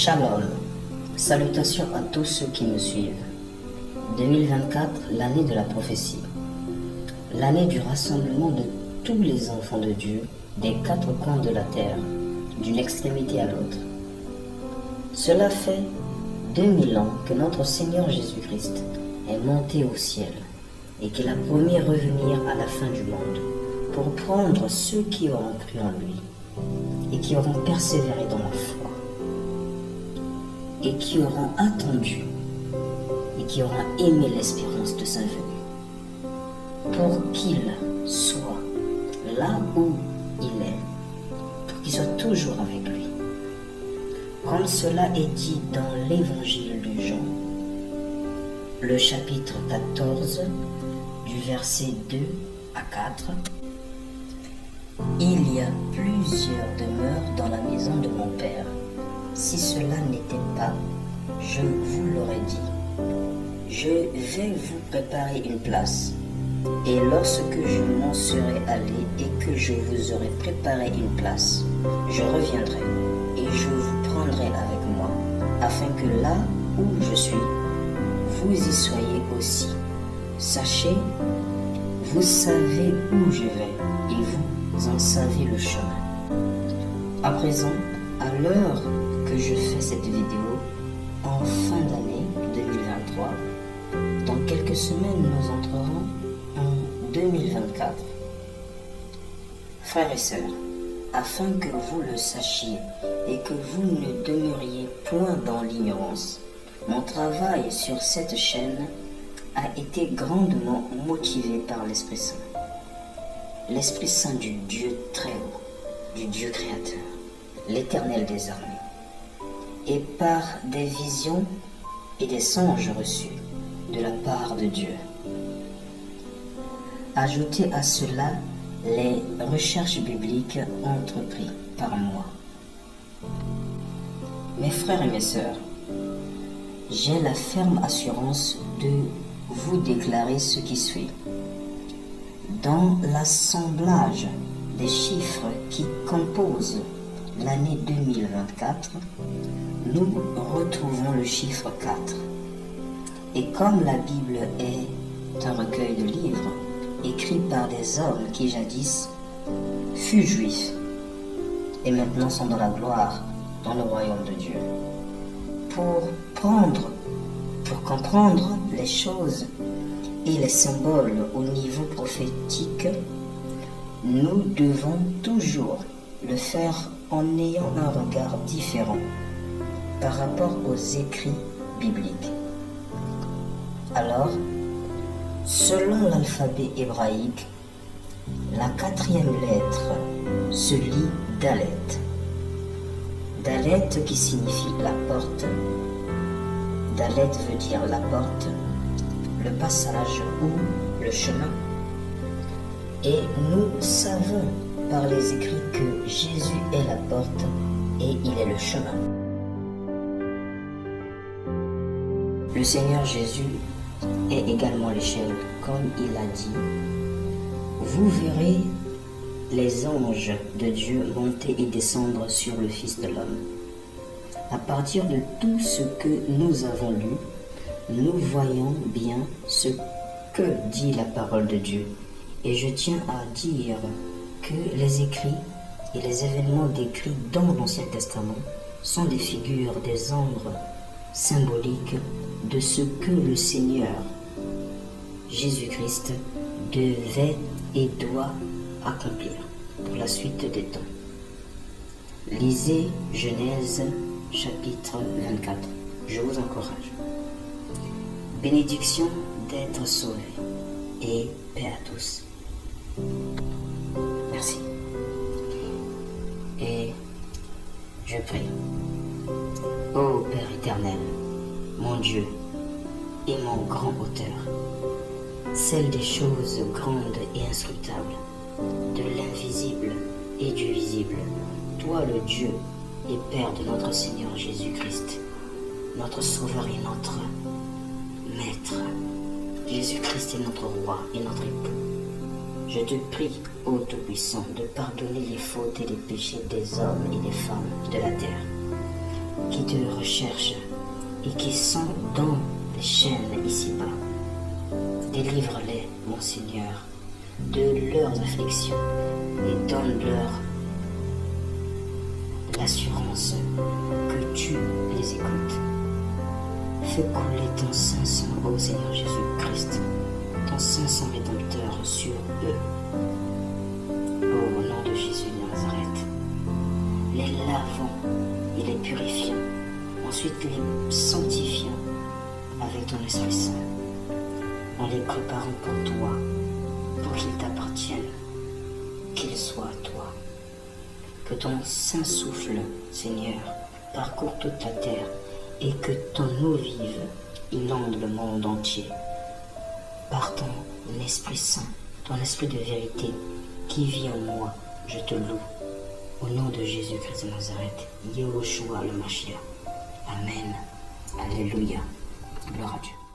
Shalom, salutations à tous ceux qui me suivent. 2024, l'année de la prophétie, l'année du rassemblement de tous les enfants de Dieu des quatre coins de la terre, d'une extrémité à l'autre. Cela fait 2000 ans que notre Seigneur Jésus-Christ est monté au ciel et qu'il a promis revenir à la fin du monde pour prendre ceux qui auront cru en lui et qui auront persévéré dans la foi et qui auront attendu et qui auront aimé l'espérance de sa venue, pour qu'il soit là où il est, pour qu'il soit toujours avec lui. Comme cela est dit dans l'évangile de Jean, le chapitre 14, du verset 2 à 4, « Il y a plusieurs demeures dans la maison de mon Père. Si cela n'était pas, je vous l'aurais dit. Je vais vous préparer une place. Et lorsque je m'en serai allé et que je vous aurai préparé une place, je reviendrai et je vous prendrai avec moi, afin que là où je suis, vous y soyez aussi. Sachez, vous savez où je vais et vous en savez le chemin. À présent, à l'heure que je fais cette vidéo, en fin d'année 2023, dans quelques semaines, nous entrerons en 2024. Frères et sœurs, afin que vous le sachiez et que vous ne demeuriez point dans l'ignorance, mon travail sur cette chaîne a été grandement motivé par l'Esprit Saint. L'Esprit Saint du Dieu très haut, du Dieu créateur, l'Éternel des armées, et par des visions et des songes reçus de la part de Dieu. Ajoutez à cela les recherches bibliques entreprises par moi. Mes frères et mes sœurs, j'ai la ferme assurance de vous déclarer ce qui suit. Dans l'assemblage des chiffres qui composent l'année 2024, nous retrouvons le chiffre 4. Et comme la Bible est un recueil de livres écrits par des hommes qui jadis furent juifs et maintenant sont dans la gloire dans le royaume de Dieu, pour comprendre les choses et les symboles au niveau prophétique, nous devons toujours le faire en ayant un regard différent par rapport aux écrits bibliques. Alors, selon l'alphabet hébraïque, la 4e lettre se lit Dalet. Dalet qui signifie la porte. Dalet veut dire la porte, le passage ou le chemin. Et nous savons par les écrits que Jésus est la porte et il est le chemin. Le Seigneur Jésus est également l'échelle, comme il a dit. Vous verrez les anges de Dieu monter et descendre sur le Fils de l'homme. À partir de tout ce que nous avons lu, nous voyons bien ce que dit la parole de Dieu. Et je tiens à dire que les écrits et les événements décrits dans l'Ancien Testament sont des figures, des ombres symboliques de ce que le Seigneur Jésus-Christ devait et doit accomplir pour la suite des temps. Lisez Genèse chapitre 24. Je vous encourage. Bénédiction d'être sauvé et paix à tous. Merci. Et je prie. Ô Père éternel, mon Dieu et mon grand auteur, celle des choses grandes et inscrutables, de l'invisible et du visible, toi le Dieu et Père de notre Seigneur Jésus-Christ, notre Sauveur et notre Maître. Jésus-Christ est notre Roi et notre époux. Je te prie, ô Tout-Puissant, de pardonner les fautes et les péchés des hommes et des femmes de la terre. qui te recherchent et qui sont dans des chaînes ici-bas. Délivre-les, mon Seigneur, de leurs afflictions et donne-leur l'assurance que tu les écoutes. Fais couler ton Saint-Sang, ô Seigneur Jésus-Christ, ton Saint-Sang rédempteur sur eux. Au nom de Jésus de Nazareth, les lavons et les purifiant, ensuite les sanctifiant avec ton Esprit Saint, en les préparant pour toi, pour qu'ils t'appartiennent, qu'ils soient à toi. Que ton saint souffle, Seigneur, parcourt toute la terre et que ton eau vive inonde le monde entier. Par ton Esprit Saint, ton Esprit de vérité qui vit en moi, je te loue. Au nom de Jésus-Christ de Nazareth, Yehoshua le Mashiach. Amen. Alléluia. Gloire à Dieu.